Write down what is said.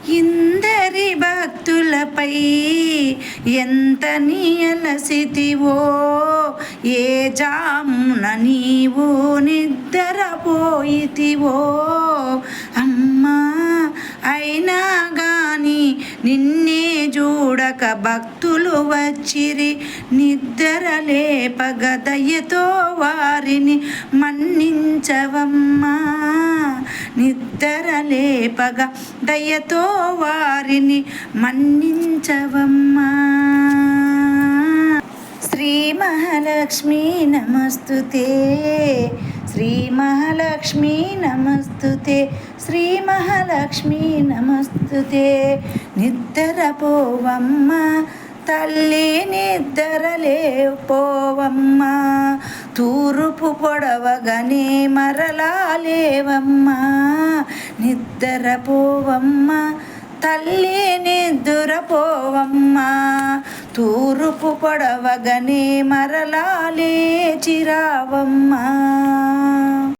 ఇందరి భక్తులపై ఎంత నీయలసితివో, ఏ జామున నీవు నిద్రపోయితివో అమ్మా. అయినా గాని నిన్నే చూడక భక్తులు వచ్చిరి, నిద్ర లేపగ దయతో వారిని మన్నించవమ్మా. నిద్ర లేపగ దయతో వారిని మన్నించవమ్మా. శ్రీ మహాలక్ష్మీ నమస్తుతే, శ్రీ మహాలక్ష్మీ నమస్తుతే, శ్రీ మహాలక్ష్మీ నమస్తుతే. నిద్రపోవమ్మా తల్లి, నిద్రలేపోవమ్మా. తూర్పు పొడవగానే మరలా లేవమ్మా. నిద్రపోవమ్మా తల్లి, నిద్రపోవమ్మా. తూర్పు పొడవగానే మరలా లేచిరావమ్మా.